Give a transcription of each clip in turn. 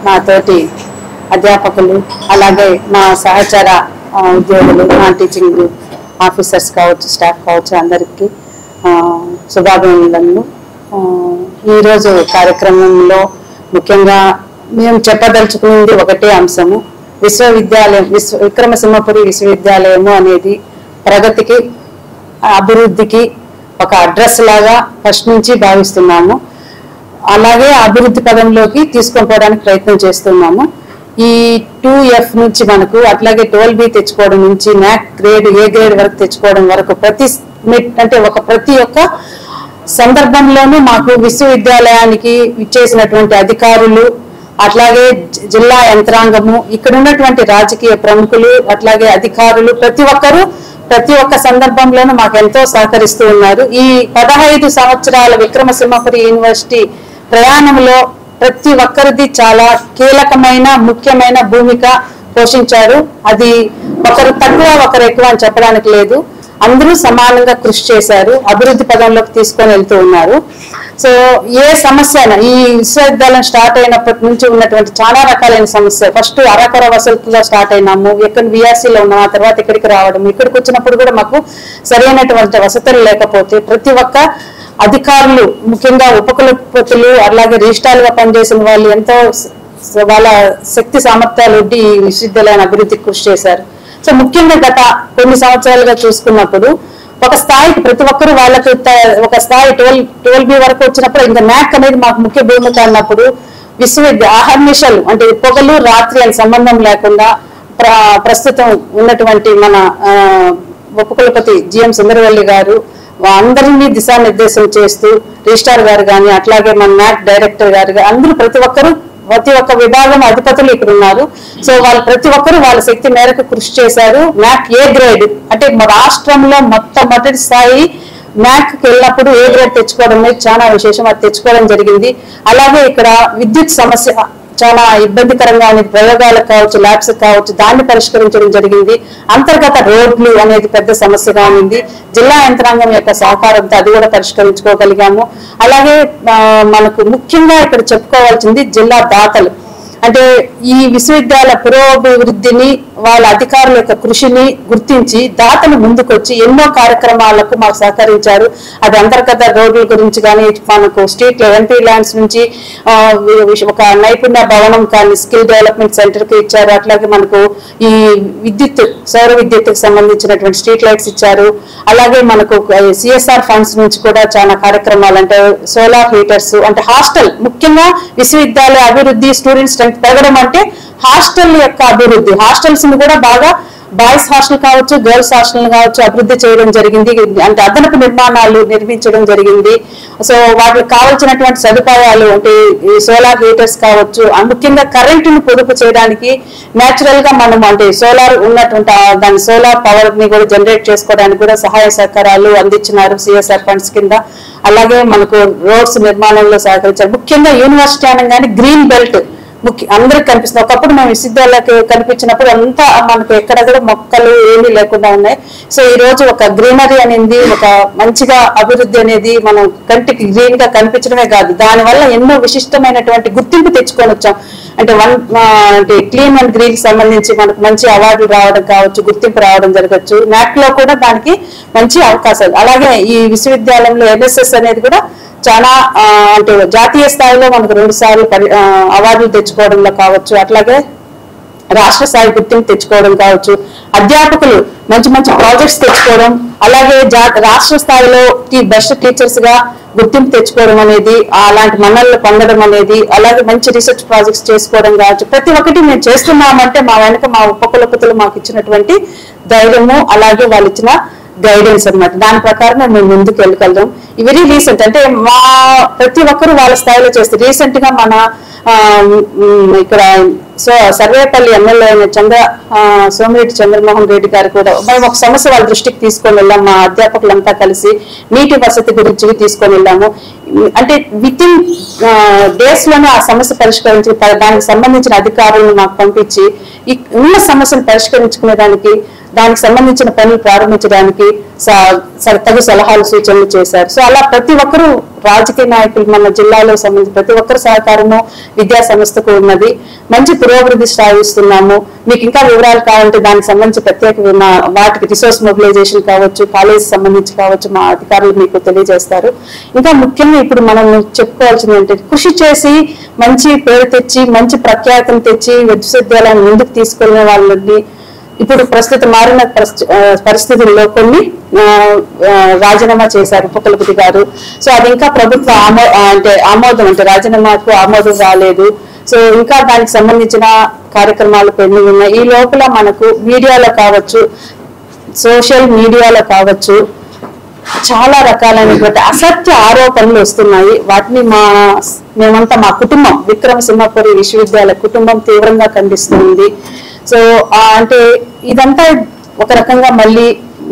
నా తోటి అధ్యాపకులు అలాగే మా సహచర ఉద్యోగులు మా టీచింగ్ ఆఫీసర్స్ కావచ్చు స్టాఫ్ కావచ్చు అందరికీ శుభాభినందనలు. ఈరోజు కార్యక్రమంలో ముఖ్యంగా మేము చెప్పదలుచుకున్నది ఒకటే అంశము, విశ్వవిద్యాలయం విక్రమసింహపురి విశ్వవిద్యాలయము అనేది ప్రగతికి అభివృద్ధికి ఒక అడ్రస్ లాగా ఫస్ట్ నుంచి భావిస్తున్నాము. అలాగే అభివృద్ధి పదంలోకి తీసుకొని పోవడానికి ప్రయత్నం చేస్తున్నాము. ఈ 2F నుంచి మనకు అట్లాగే 12B తెచ్చుకోవడం నుంచి మ్యాక్ గ్రేడ్ ఏ గ్రేడ్ వరకు తెచ్చుకోవడం వరకు ప్రతి ఒక్క సందర్భంలోనూ మాకు విశ్వవిద్యాలయానికి ఇచ్చేసినటువంటి అధికారులు అట్లాగే జిల్లా యంత్రాంగము ఇక్కడ ఉన్నటువంటి రాజకీయ ప్రముఖులు అట్లాగే అధికారులు ప్రతి ఒక్క సందర్భంలోనూ మాకు ఎంతో సహకరిస్తూ ఉన్నారు. ఈ 15 సంవత్సరాల విక్రమసింహపురి యూనివర్సిటీ ప్రయాణంలో ప్రతి ఒక్కరిది చాలా కీలకమైన ముఖ్యమైన భూమిక పోషించారు. అది ఒకరు తక్కువ ఒకరు ఎక్కువ అని చెప్పడానికి లేదు, అందరూ సమానంగా కృషి చేశారు, అభివృద్ధి పదంలోకి తీసుకొని వెళ్తూ ఉన్నారు. సో ఏ సమస్య ఈ విశ్వవిద్యాలయం స్టార్ట్ అయినప్పటి నుంచి ఉన్నటువంటి చాలా రకాలైన సమస్య, ఫస్ట్ అరకొర వసతుల్లో స్టార్ట్ అయినాము, ఎక్కడ VRCలో ఉన్నాం, ఆ తర్వాత ఇక్కడికి రావడం, ఇక్కడికి వచ్చినప్పుడు కూడా మాకు సరైనటువంటి వసతులు లేకపోతే ప్రతి ఒక్క అధికారులు ముఖ్యంగా ఉపకులపతులు అలాగే రిజిస్ట్రార్లుగా పనిచేసిన వాళ్ళు ఎంతో వాళ్ళ శక్తి సామర్థ్యాలు ఉండి ఈ విశ్వవిద్యాలయాన్ని అభివృద్ధికి కృషి చేశారు. సో ముఖ్యంగా గత కొన్ని సంవత్సరాలుగా చూసుకున్నప్పుడు ఒక స్థాయికి ప్రతి ఒక్కరు వాళ్ళకి ఒక స్థాయి 12B వరకు వచ్చినప్పుడు ఇంకా మ్యాక్ అనేది మాకు ముఖ్య భూమిక అన్నప్పుడు అహర్నిశలు అంటే పొగలు రాత్రి అని సంబంధం లేకుండా ప్రస్తుతం ఉన్నటువంటి మన ఉపకులపతి GM సుందరవల్లి గారు అందరినీ దిశానిర్దేశం చేస్తూ రిజిస్ట్రార్ గారు కానీ అట్లాగే మన మ్యాక్ డైరెక్టర్ గారు అందరూ ప్రతి ఒక్క విభాగం అధిపతులు ఇక్కడ ఉన్నారు. సో వాళ్ళు ప్రతి ఒక్కరు వాళ్ళ శక్తి మేరకు కృషి చేశారు. మ్యాక్ ఏ గ్రేడ్ అంటే మా రాష్ట్రంలో మొట్టమొదటి స్థాయి మ్యాక్కి వెళ్ళినప్పుడు ఏ గ్రేడ్ తెచ్చుకోవడం అనేది చాలా విశేషం, అది తెచ్చుకోవడం జరిగింది. అలాగే ఇక్కడ విద్యుత్ సమస్య చాలా ఇబ్బందికరంగా అనేది ప్రయోగాలకు కావచ్చు ల్యాబ్స్ కావచ్చు దాన్ని పరిష్కరించడం జరిగింది. అంతర్గత రోడ్లు అనేది పెద్ద సమస్యగా ఉంది, జిల్లా యంత్రాంగం యొక్క సహకారంతో అది కూడా పరిష్కరించుకోగలిగాము. అలాగే మనకు ముఖ్యంగా ఇక్కడ చెప్పుకోవాల్సింది జిల్లా దాతలు, అంటే ఈ విశ్వవిద్యాలయ పురోభివృద్ధిని వాళ్ళ అధికారుల యొక్క కృషిని గుర్తించి దాతలు ముందుకొచ్చి ఎన్నో కార్యక్రమాలకు మాకు సహకరించారు. అది అంతర్గత రోడ్ల గురించి కానీ మనకు స్ట్రీట్ MP ల్యాండ్స్ నుంచి ఒక నైపుణ్య భవనం కానీ స్కిల్ డెవలప్మెంట్ సెంటర్కి ఇచ్చారు. అట్లాగే మనకు ఈ సౌర విద్యుత్తుకు సంబంధించినటువంటి స్ట్రీట్ లైట్స్ ఇచ్చారు. అలాగే మనకు CSR ఫండ్స్ నుంచి కూడా చాలా కార్యక్రమాలు అంటే సోలార్ హీటర్స్ అంటే హాస్టల్ ముఖ్యంగా విశ్వవిద్యాలయ అభివృద్ధి స్టూడెంట్ స్ట్రెంగ్త్ పెరగడం అంటే హాస్టల్ యొక్క అభివృద్ధి, హాస్టల్స్ ని కూడా బాగా బాయ్స్ హాస్టల్ కావచ్చు గర్ల్స్ హాస్టల్ కావచ్చు అభివృద్ధి చేయడం జరిగింది. అంటే అదనపు నిర్మాణాలు నిర్మించడం జరిగింది. సో వాటికి కావాల్సినటువంటి సదుపాయాలు అంటే సోలార్ హీటర్స్ కావచ్చు, ముఖ్యంగా కరెంటును పొదుపు చేయడానికి న్యాచురల్ గా మనం అంటే సోలార్ ఉన్నటువంటి దాని సోలార్ పవర్ ని కూడా జనరేట్ చేసుకోవడానికి కూడా సహాయ సహకారాలు అందించినారు CSR ఫండ్స్ కింద. అలాగే మనకు రోడ్స్ నిర్మాణంలో సహకరించారు. ముఖ్యంగా యూనివర్సిటీ అనగానే గ్రీన్ బెల్ట్ అందరికి కనిపిస్తుంది. ఒకప్పుడు మేము విశ్వవిద్యాలయాలకు కనిపించినప్పుడు అంతా మనకు ఎక్కడ కూడా మొక్కలు ఏమీ లేకుండా ఉన్నాయి. సో ఈ రోజు ఒక గ్రీనరీ అనేది ఒక మంచిగా అభివృద్ధి అనేది మనం కంటికి గ్రీన్ గా కనిపించడమే కాదు, దానివల్ల ఎన్నో విశిష్టమైనటువంటి గుర్తింపు తెచ్చుకొని వచ్చాం. అంటే క్లీన్ అండ్ గ్రీన్ కి సంబంధించి మనకు మంచి అవార్డులు రావడం కావచ్చు, గుర్తింపు రావడం జరగచ్చు. న్యాక్ లో కూడా దానికి మంచి అవకాశాలు. అలాగే ఈ విశ్వవిద్యాలయంలో NSS అనేది కూడా చాలా అంటే జాతీయ స్థాయిలో మనకు 2 సార్లు అవార్డులు తెచ్చుకోవడంలో కావచ్చు, అట్లాగే రాష్ట్ర స్థాయి గుర్తింపు తెచ్చుకోవడం కావచ్చు, అధ్యాపకులు మంచి ప్రాజెక్ట్స్ తెచ్చుకోవడం, అలాగే రాష్ట్ర స్థాయిలో బెస్ట్ టీచర్స్ గా గుర్తింపు తెచ్చుకోవడం అనేది అలాంటి మన్ననలు పొందడం అనేది, అలాగే మంచి రీసెర్చ్ ప్రాజెక్ట్స్ చేసుకోవడం కావచ్చు. ప్రతి ఒక్కటి మేము చేస్తున్నామంటే మా వెనక మా ఉపకులపతులు మాకు ఇచ్చినటువంటి ధైర్యము అలాగే వాళ్ళు ఇచ్చిన గైడెన్స్ అన్నమాట. దాని ప్రకారం మేము ముందుకు వెళ్ళగలం. వెరీ రీసెంట్ అంటే మా ప్రతి ఒక్కరు వాళ్ళ స్థాయిలో చేస్తారు. రీసెంట్ గా మన ఇక్కడ సర్వేపల్లి ఎమ్మెల్యే అయిన సోమిరెడ్డి చంద్రమోహన్ రెడ్డి గారు కూడా మేము ఒక సమస్య వాళ్ళ దృష్టికి తీసుకొని వెళ్ళాం. మా అధ్యాపకులంతా కలిసి నీటి వసతి గురించి తీసుకొని వెళ్ళాము. అంటే విత్ ఇన్ డేస్ లోనే ఆ సమస్య పరిష్కరించి దానికి సంబంధించిన అధికారులను మాకు పంపించి ఉన్న సమస్యను పరిష్కరించుకునే దానికి దానికి సంబంధించిన పనులు ప్రారంభించడానికి తగు సలహాలు సూచనలు చేశారు. సో అలా ప్రతి ఒక్కరూ రాజకీయ నాయకులు మన జిల్లాలో సంబంధించి ప్రతి ఒక్కరి సహకారము విద్యా సంస్థకు ఉన్నది. మంచి పురోభివృద్ధి సాధిస్తున్నాము. మీకు ఇంకా వివరాలు కావాలంటే దానికి సంబంధించి ప్రత్యేక వాటికి రిసోర్స్ మొబిలైజేషన్ కావచ్చు, కాలేజ్ సంబంధించి కావచ్చు, మా అధికారులు మీకు తెలియజేస్తారు. ఇంకా ముఖ్యంగా ఇప్పుడు మనం చెప్పుకోవాల్సింది ఏంటంటే కృషి చేసి మంచి పేరు తెచ్చి మంచి ప్రఖ్యాతిని తెచ్చి విశ్వవిద్యాలయాన్ని ముందుకు తీసుకెళ్లిన వాళ్ళని ఇప్పుడు ప్రస్తుతం మారిన పరిస్థితుల్లో కొన్ని రాజీనామా చేశారు ఉపకులపతి గారు. సో అది ఇంకా ప్రభుత్వ ఆమోదం అంటే రాజీనామాకు ఆమోదం రాలేదు. సో ఇంకా దానికి సంబంధించిన కార్యక్రమాలు పెండింగ్ ఉన్నాయి. ఈ లోపల మనకు మీడియాలో కావచ్చు, సోషల్ మీడియాలో కావచ్చు చాలా రకాలైనటువంటి అసత్య ఆరోపణలు వస్తున్నాయి. వాటిని మేమంతా మా కుటుంబం విక్రమసింహపురి విశ్వవిద్యాలయ కుటుంబం తీవ్రంగా ఖండిస్తుంది. సో అంటే ఇదంతా ఒక రకంగా మళ్ళీ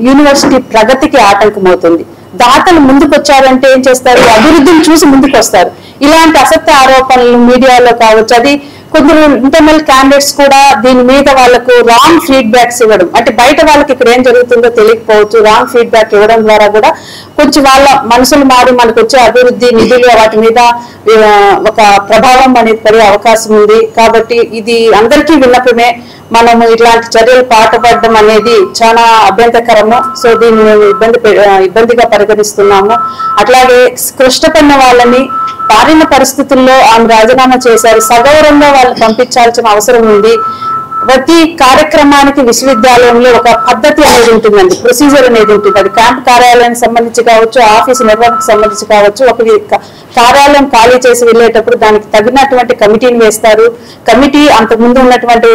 యూనివర్సిటీ ప్రగతికి ఆటంకం అవుతుంది. దాతలు ముందుకు వచ్చారంటే ఏం చేస్తారు, అభివృద్ధిని చూసి ముందుకు వస్తారు. ఇలాంటి అసత్య ఆరోపణలు మీడియాలో కావచ్చు, అది కొందరు ఇంటర్నల్ క్యాండిడేట్స్ కూడా దీని మీద వాళ్ళకు రాంగ్ ఫీడ్బ్యాక్స్ ఇవ్వడం, అంటే బయట వాళ్ళకి ఇక్కడ ఏం జరుగుతుందో తెలియకపోవచ్చు, రాంగ్ ఫీడ్బ్యాక్ ఇవ్వడం ద్వారా కూడా కొంచెం వాళ్ళ మనసులు మారి మనకు వచ్చే అభివృద్ధి నిధులు వాటి మీద ఒక ప్రభావం అనేది పడే అవకాశం ఉంది. కాబట్టి ఇది అందరికీ విన్నపమే. మనము ఇట్లాంటి చర్యలు పాటుపడడం అనేది చాలా అభ్యంతరకరము. సో దీన్ని మేము ఇబ్బందిగా పరిగణిస్తున్నాము. అట్లాగే కృష్ణపడిన వాళ్ళని మారిన పరిస్థితుల్లో ఆమె రాజీనామా చేశారు. సగౌరవంగా వాళ్ళు పంపించాల్సిన అవసరం ఉంది. ప్రతి కార్యక్రమానికి విశ్వవిద్యాలయంలో ఒక పద్ధతి అనేది ఉంటుందండి, ప్రొసీజర్ అనేది ఉంటుంది. అది క్యాంప్ కార్యాలయానికి సంబంధించి కావచ్చు, ఆఫీసు నిర్వహణకు సంబంధించి కావచ్చు. ఒక కార్యాలయం ఖాళీ చేసి వెళ్ళేటప్పుడు దానికి తగినటువంటి కమిటీని వేస్తారు. కమిటీ అంతకుముందు ఉన్నటువంటి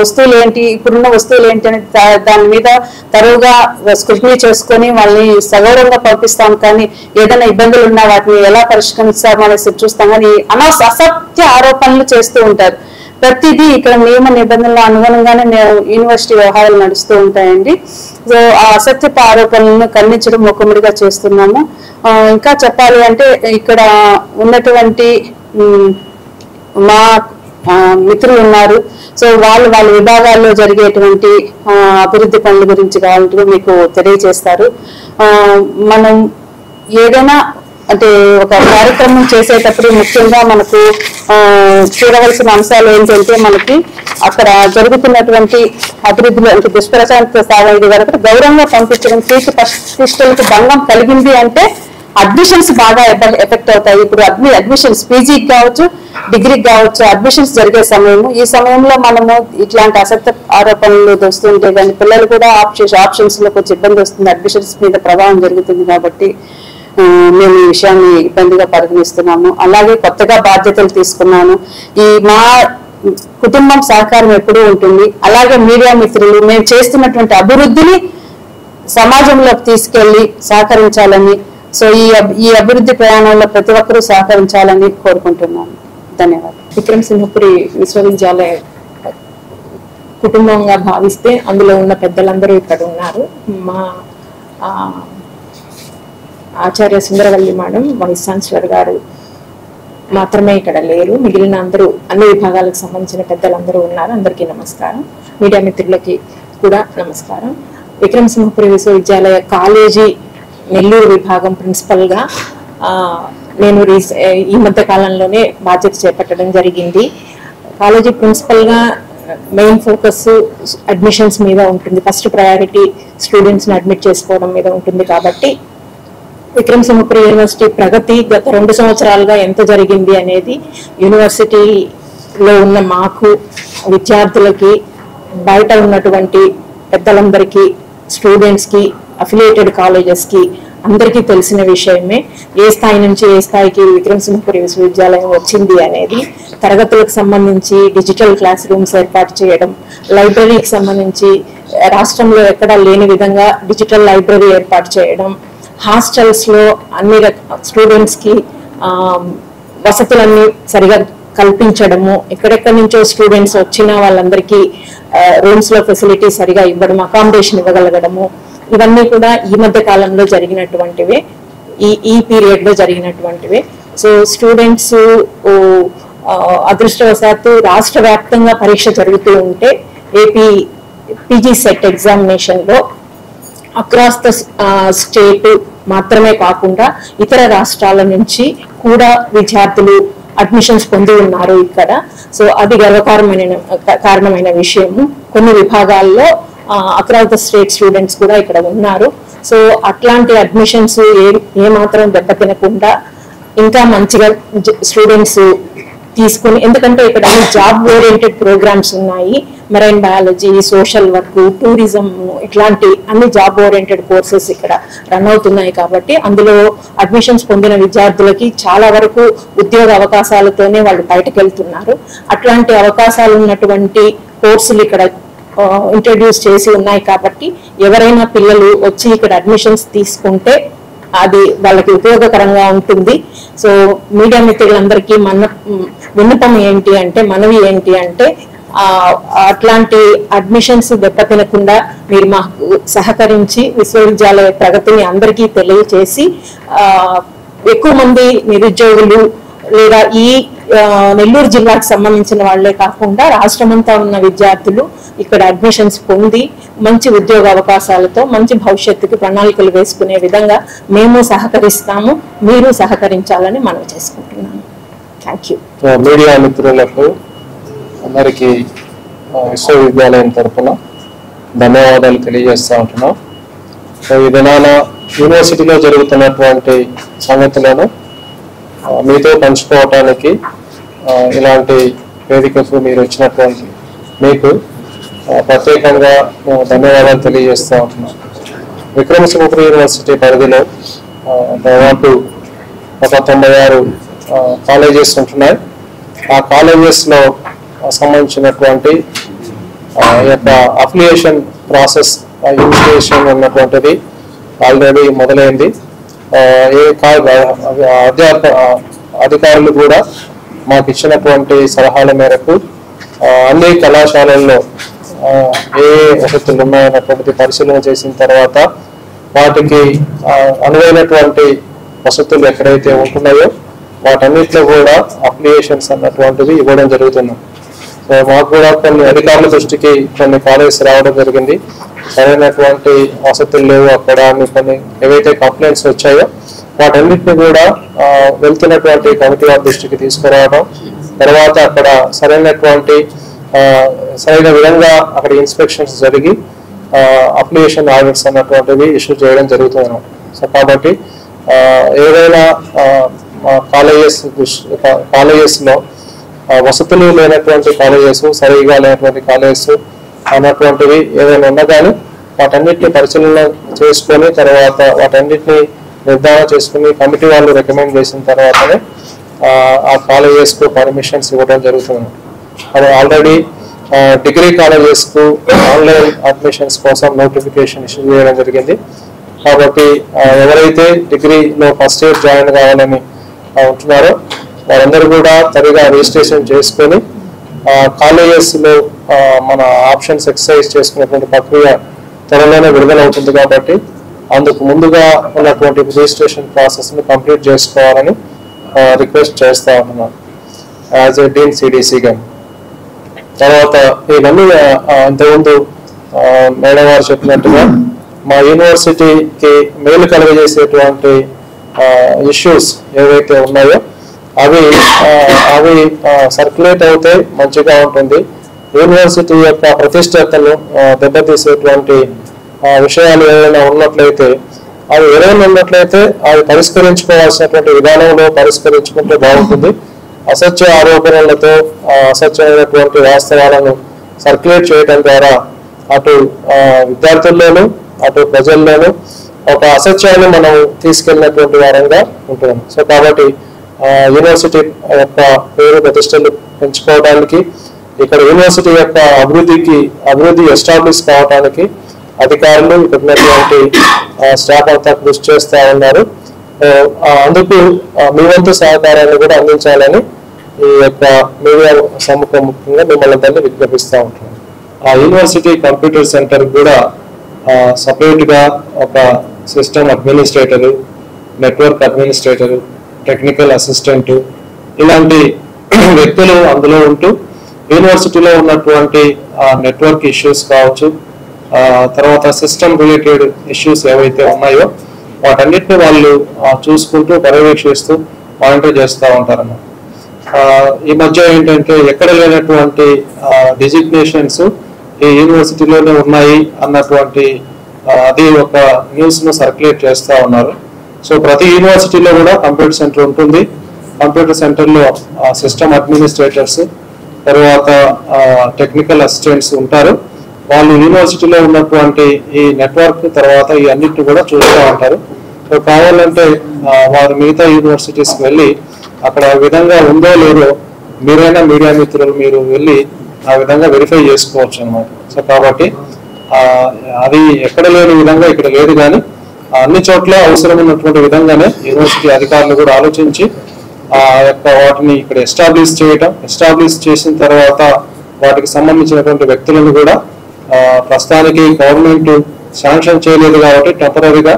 వస్తువులు ఏంటి, ఇప్పుడున్న వస్తువులు ఏంటి అని దాని మీద తరువుగా స్క్రూటినీ చేసుకొని వాళ్ళని సగౌరవంగా పంపిస్తాం. కానీ ఏదైనా ఇబ్బందులు ఉన్నా వాటిని ఎలా పరిష్కరిస్తామనేసి చూస్తాం. కానీ అసత్య ఆరోపణలు చేస్తూ ఉంటారు. ప్రతిదీ ఇక్కడ నియమ నిబంధనల అనుగుణంగానే యూనివర్సిటీ వ్యవహారాలు నడుస్తూ ఉంటాయండి. సో ఆ అసత్యపు ఆరోపణలను ఖండించడం మొక్కముడిగా చేస్తున్నాము. ఇంకా చెప్పాలి అంటే ఇక్కడ ఉన్నటువంటి మా మిత్రులు ఉన్నారు. సో వాళ్ళ విభాగాల్లో జరిగేటువంటి అభివృద్ధి పనుల గురించి కావాలంటే మీకు తెలియజేస్తారు. మనం ఏదైనా అంటే ఒక కార్యక్రమం చేసేటప్పుడు ముఖ్యంగా మనకు చూడవలసిన అంశాలు ఏంటంటే మనకి అక్కడ జరుగుతున్నటువంటి అభివృద్ధిలో అంటే దుష్ప్రచారంతో సాగేది వరకు గౌరవంగా పంపించడం, కీర్తి ప్రతిష్టలకు భంగం కలిగింది అంటే అడ్మిషన్స్ బాగా ఎఫెక్ట్ అవుతాయి. ఇప్పుడు అడ్మిషన్స్ పీజీకి కావచ్చు, డిగ్రీకి కావచ్చు అడ్మిషన్స్ జరిగే సమయము. ఈ సమయంలో మనము ఇట్లాంటి అసత్య ఆరోపణలు వస్తుంటే కానీ పిల్లలు కూడా ఆప్షన్స్ లో కొంచెం ఇబ్బంది వస్తుంది, అడ్మిషన్స్ మీద ప్రభావం జరుగుతుంది. కాబట్టి మేము ఈ విషయాన్ని ఇబ్బందిగా పరిగణిస్తున్నాము. అలాగే కొత్తగా బాధ్యతలు తీసుకున్నాను. మా కుటుంబం సహకారం ఎప్పుడూ ఉంటుంది. అలాగే మీడియా మిత్రులు మేము చేస్తున్నటువంటి అభివృద్ధిని సమాజంలోకి తీసుకెళ్లి సహకరించాలని, సో ఈ అభివృద్ధి ప్రయాణంలో ప్రతి ఒక్కరూ సహకరించాలని కోరుకుంటున్నాను. ధన్యవాదాలు. విక్రమసింహపురి విశ్వవిద్యాలయ కుటుంబంగా భావిస్తే అందులో ఉన్న పెద్దలందరూ ఇక్కడ ఉన్నారు. మా ఆచార్య సుందరవల్లి మేడం, వైస్ ఛాన్సలర్ గారు మాత్రమే ఇక్కడ లేరు. మిగిలిన అందరూ అన్ని విభాగాలకు సంబంధించిన పెద్దలందరూ ఉన్నారు. అందరికీ నమస్కారం. మీడియా మిత్రులకి కూడా నమస్కారం. విక్రమసింహపురి విశ్వవిద్యాలయ కాలేజీ నెల్లూరు విభాగం ప్రిన్సిపల్గా నేను ఈ మధ్య కాలంలోనే బాధ్యత చేపట్టడం జరిగింది. కాలేజీ ప్రిన్సిపల్గా మెయిన్ ఫోకస్ అడ్మిషన్స్ మీద ఉంటుంది. ఫస్ట్ ప్రయారిటీ స్టూడెంట్స్ని అడ్మిట్ చేసుకోవడం మీద ఉంటుంది. కాబట్టి విక్రమసింహపురి యూనివర్సిటీ ప్రగతి గత 2 సంవత్సరాలుగా ఎంత జరిగింది అనేది యూనివర్సిటీలో ఉన్న మాకు, విద్యార్థులకి, బయట ఉన్నటువంటి పెద్దలందరికీ, స్టూడెంట్స్కి, అఫిలియేటెడ్ కాలేజెస్కి అందరికీ తెలిసిన విషయమే. ఏ స్థాయి నుంచి ఏ స్థాయికి విక్రమసింహపురి విశ్వవిద్యాలయం వచ్చింది అనేది, తరగతులకు సంబంధించి డిజిటల్ క్లాస్ రూమ్స్ ఏర్పాటు చేయడం, లైబ్రరీకి సంబంధించి రాష్ట్రంలో ఎక్కడా లేని విధంగా డిజిటల్ లైబ్రరీ ఏర్పాటు చేయడం, హాస్టల్స్ లో అన్ని స్టూడెంట్స్ కి వసతులన్నీ సరిగా కల్పించడము, ఎక్కడెక్కడి నుంచో స్టూడెంట్స్ వచ్చిన వాళ్ళందరికీ రూమ్స్ లో ఫెసిలిటీ సరిగా ఇవ్వడం, అకామిడేషన్ ఇవ్వగలగడము, ఇవన్నీ కూడా ఈ మధ్య కాలంలో జరిగినటువంటివే, ఈ పీరియడ్ లో జరిగినటువంటివే. సో స్టూడెంట్స్ అదృష్టవశాత్తు రాష్ట్ర వ్యాప్తంగా పరీక్ష జరుగుతూ ఉంటే ఏపీ పీజీ సెట్ ఎగ్జామినేషన్లో అక్రాస్ ద స్టేట్ మాత్రమే కాకుండా ఇతర రాష్ట్రాల నుంచి కూడా విద్యార్థులు అడ్మిషన్స్ పొంది ఉన్నారు ఇక్కడ. సో అది కారణమైన విషయము. కొన్ని విభాగాల్లో అక్రాస్ ద స్టేట్ స్టూడెంట్స్ కూడా ఇక్కడ ఉన్నారు. సో అట్లాంటి అడ్మిషన్స్ ఏమాత్రం దెబ్బతినకుండా ఇంకా మంచిగా స్టూడెంట్స్ తీసుకుని, ఎందుకంటే ఇక్కడ జాబ్ ఓరియంటెడ్ ప్రోగ్రామ్స్ ఉన్నాయి. Marine biology, social work, tourism, ఇట్లాంటి అన్ని జాబ్ ఓరియంటెడ్ కోర్సెస్ ఇక్కడ రన్ అవుతున్నాయి. కాబట్టి అందులో అడ్మిషన్స్ పొందిన విద్యార్థులకి చాలా వరకు ఉద్యోగ అవకాశాలతోనే వాళ్ళు బయటకు వెళ్తున్నారు. అట్లాంటి అవకాశాలు ఉన్నటువంటి కోర్సులు ఇక్కడ ఇంట్రడ్యూస్ చేసి ఉన్నాయి. కాబట్టి ఎవరైనా పిల్లలు వచ్చి ఇక్కడ అడ్మిషన్స్ తీసుకుంటే అది వాళ్ళకి ఉపయోగకరంగా ఉంటుంది. సో మీడియా మిత్రులందరికీ మనవి ఏంటి అంటే అట్లాంటి అడ్మిషన్స్ దెబ్బతినకుండా మీరు మాకు సహకరించి విశ్వవిద్యాలయ ప్రగతిని అందరికీ తెలియచేసి ఎక్కువ మంది నిరుద్యోగులు లేదా ఈ నెల్లూరు జిల్లాకు సంబంధించిన వాళ్లే కాకుండా రాష్ట్రమంతా ఉన్న విద్యార్థులు ఇక్కడ అడ్మిషన్స్ పొంది మంచి ఉద్యోగ అవకాశాలతో మంచి భవిష్యత్తుకి ప్రణాళికలు వేసుకునే విధంగా మేము సహకరిస్తాము. మీరు సహకరించాలని మనం చేసుకుంటున్నాము. Thank you. మీడియా మిత్రులకు అందరికీ విశ్వవిద్యాలయం తరఫున ధన్యవాదాలు తెలియజేస్తూ ఉంటున్నాం. ఈ దినాన యూనివర్సిటీలో జరుగుతున్నటువంటి సంగతులను మీతో పంచుకోవటానికి ఇలాంటి వేదికకు మీరు వచ్చినటువంటి మీకు ప్రత్యేకంగా ధన్యవాదాలు తెలియజేస్తూ ఉంటున్నాం. విక్రమసింహపురి యూనివర్సిటీ పరిధిలో దాదాపు 96 కాలేజెస్ ఉంటున్నాయి. ఆ కాలేజెస్లో సంబంధించినటువంటి యొక్క అఫిలియేషన్ ప్రాసెస్ ఇనిషియేషన్ ఉన్నటువంటిది ఆల్రెడీ మొదలైంది. అధికారులు కూడా మాకు ఇచ్చినటువంటి సలహాల మేరకు అన్ని కళాశాలల్లో ఏ వసతులు ఉన్నాయన్నటువంటిది పరిశీలన చేసిన తర్వాత వాటికి అనువైనటువంటి వసతులు ఎక్కడైతే ఉంటున్నాయో వాటన్నిటిలో కూడా అప్లికేషన్స్ అన్నటువంటివి ఇవ్వడం జరుగుతుంది. సో మాకు కూడా కొన్ని అధికారుల దృష్టికి కొన్ని కాలేజెస్ రావడం జరిగింది. సరైనటువంటి వసతులు లేవు అక్కడ అని కొన్ని ఏవైతే కంప్లైంట్స్ వచ్చాయో వాటన్నిటిని కూడా వెళ్తున్నటువంటి కమిటీ వారి దృష్టికి తీసుకురావడం, తర్వాత అక్కడ సరైన విధంగా అక్కడ ఇన్స్పెక్షన్స్ జరిగి అప్లికేషన్ ఆర్డర్స్ అన్నటువంటివి ఇష్యూ చేయడం జరుగుతుంది. సో కాబట్టి ఏదైనా కాలేజెస్లో వసతులు లేనటువంటి కాలేజెస్, సరిగా లేనటువంటి కాలేజెస్ అన్నటువంటివి ఏదైనా ఉన్నా కానీ వాటన్నిటిని పరిశీలన చేసుకొని తర్వాత వాటన్నిటిని నిర్ధారణ చేసుకుని కమిటీ వాళ్ళు రికమెండ్ చేసిన తర్వాతనే ఆ కాలేజెస్కు పర్మిషన్స్ ఇవ్వడం జరుగుతుంది. అది ఆల్రెడీ డిగ్రీ కాలేజెస్కు ఆన్లైన్ అడ్మిషన్స్ కోసం నోటిఫికేషన్ ఇష్యూ చేయడం జరిగింది. కాబట్టి ఎవరైతే డిగ్రీలో ఫస్ట్ ఇయర్ జాయిన్ కావాలని ఉంటున్నారో వారందరూ కూడా సరిగా రిజిస్ట్రేషన్ చేసుకొని కాలేజెస్లో మన ఆప్షన్స్ ఎక్సర్సైజ్ చేసుకునేటువంటి ప్రక్రియ త్వరలోనే విడుదలవుతుంది. కాబట్టి అందుకు ముందుగా ఉన్నటువంటి రిజిస్ట్రేషన్ ప్రాసెస్ని కంప్లీట్ చేసుకోవాలని రిక్వెస్ట్ చేస్తూ ఉంటున్నాను యాజ్ ఏ డీన్ సిడిసిగా. తర్వాత ఇవన్నీ ఇంతకుముందు మేడం గారు చెప్పినట్టుగా మా యూనివర్సిటీకి మేలు కలుగజేసేటువంటి ఇష్యూస్ ఏవైతే ఉన్నాయో అవి సర్క్యులేట్ అవుతే మంచిగా ఉంటుంది. యూనివర్సిటీ యొక్క ప్రతిష్టతను దెబ్బతీసేటువంటి విషయాలు ఏదైనా ఉన్నట్లయితే అవి పరిష్కరించుకోవాల్సినటువంటి విధానంలో పరిష్కరించుకుంటే బాగుంటుంది. అసత్య ఆరోపణలతో అసత్యమైనటువంటి వాస్తవాలను సర్క్యులేట్ చేయడం ద్వారా అటు విద్యార్థుల్లోనూ అటు ప్రజల్లోనూ ఒక అసత్యాన్ని మనం తీసుకెళ్ళినటువంటి వారంగా ఉంటుంది. సో కాబట్టి యూనివర్సిటీ యొక్క పేరు ప్రతిష్టలు పెంచుకోవడానికి, ఇక్కడ యూనివర్సిటీ యొక్క అభివృద్ధి ఎస్టాబ్లిష్ కావడానికి అధికారులు ఇక్కడ ఉన్నటువంటి స్టాఫ్ అంతా కృషి చేస్తూ ఉన్నారు. అందుకు మీ వంతు సహకారాన్ని కూడా అందించాలని ఈ యొక్క మీడియా ముఖ్యంగా మిమ్మల్ని అందరినీ విజ్ఞపిస్తూ ఉంటున్నాను. ఆ యూనివర్సిటీ కంప్యూటర్ సెంటర్ కూడా సపరేట్గా ఒక system administrator, network administrator, technical assistant ఇలాంటి వ్యక్తులు అందులో ఉంటూ యూనివర్సిటీలో ఉన్నటువంటి నెట్వర్క్ ఇష్యూస్ కావచ్చు, తర్వాత సిస్టమ్ రిలేటెడ్ ఇష్యూస్ ఏవైతే ఉన్నాయో వాటన్నిటిని వాళ్ళు చూసుకుంటూ పర్యవేక్షిస్తూ మానిటర్ చేస్తూ ఉంటారన్నమాట. ఈ మధ్య ఏంటంటే ఎక్కడ లేనటువంటి డిజిగ్నేషన్స్ ఈ యూనివర్సిటీలోనే ఉన్నాయి అన్నటువంటి అది ఒక న్యూస్ను సర్క్యులేట్ చేస్తూ ఉన్నారు. సో ప్రతి యూనివర్సిటీలో కూడా కంప్యూటర్ సెంటర్ ఉంటుంది. కంప్యూటర్ సెంటర్లో సిస్టమ్ అడ్మినిస్ట్రేటర్స్, తర్వాత టెక్నికల్ అసిస్టెంట్స్ ఉంటారు. వాళ్ళు యూనివర్సిటీలో ఉన్నటువంటి ఈ నెట్వర్క్ తర్వాత ఈ అన్నిటిని కూడా చూస్తూ ఉంటారు. సో కావాలంటే వారు మిగతా యూనివర్సిటీస్కి వెళ్ళి అక్కడ ఆ విధంగా ఉందో లేదో మీరైనా మీడియా మిత్రులు మీరు వెళ్ళి ఆ విధంగా వెరిఫై చేసుకోవచ్చు అన్నమాట. సో కాబట్టి అది ఎక్కడ లేని విధంగా ఇక్కడ లేదు, కానీ అన్ని చోట్ల అవసరమైనటువంటి విధంగానే యూనివర్సిటీ అధికారులు కూడా ఆలోచించి ఆ యొక్క వాటిని ఇక్కడ ఎస్టాబ్లిష్ చేసిన తర్వాత వాటికి సంబంధించినటువంటి వ్యక్తులను కూడా ప్రస్తుతానికి గవర్నమెంట్ శాంక్షన్ చేయలేదు కాబట్టి టెంపరీగా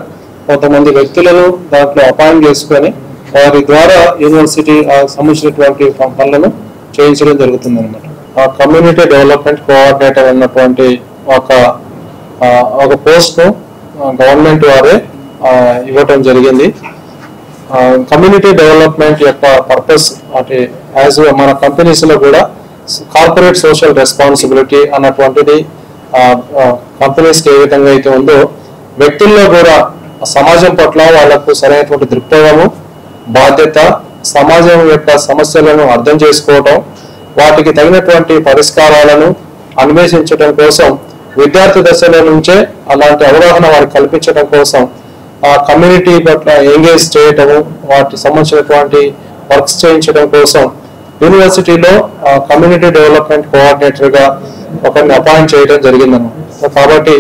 కొంతమంది వ్యక్తులను దాంట్లో అపాయింట్ చేసుకొని వారి ద్వారా యూనివర్సిటీ సంబంధించినటువంటి పనులను చేయించడం జరుగుతుంది అనమాట. కమ్యూనిటీ డెవలప్మెంట్ కోఆర్డినేటర్ అన్నటువంటి ఒక పోస్ట్ను గవర్నమెంట్ వారే ఇవ్వటం జరిగింది. కమ్యూనిటీ డెవలప్మెంట్ యొక్క పర్పస్ అంటే యాజ్ మన కంపెనీస్లో కూడా కార్పొరేట్ సోషల్ రెస్పాన్సిబిలిటీ అన్నటువంటిది కంపెనీస్కి ఏ విధంగా అయితే ఉందో వ్యక్తుల్లో కూడా సమాజం పట్ల వాళ్లకు సరైనటువంటి దృక్పథము, బాధ్యత, సమాజం యొక్క సమస్యలను అర్థం చేసుకోవటం, వాటికి తగినటువంటి పరిష్కారాలను అన్వేషించడం కోసం విద్యార్థి దశలో నుంచే అలాంటి అవగాహన వారికి కల్పించడం కోసం ఆ కమ్యూనిటీ పట్ల ఎంగేజ్ చేయటము, వాటికి సంబంధించినటువంటి వర్క్స్ చేయించడం కోసం యూనివర్సిటీలో కమ్యూనిటీ డెవలప్మెంట్ కోఆర్డినేటర్గా ఒకరిని అపాయింట్ చేయడం జరిగిందన్నమాట. కాబట్టి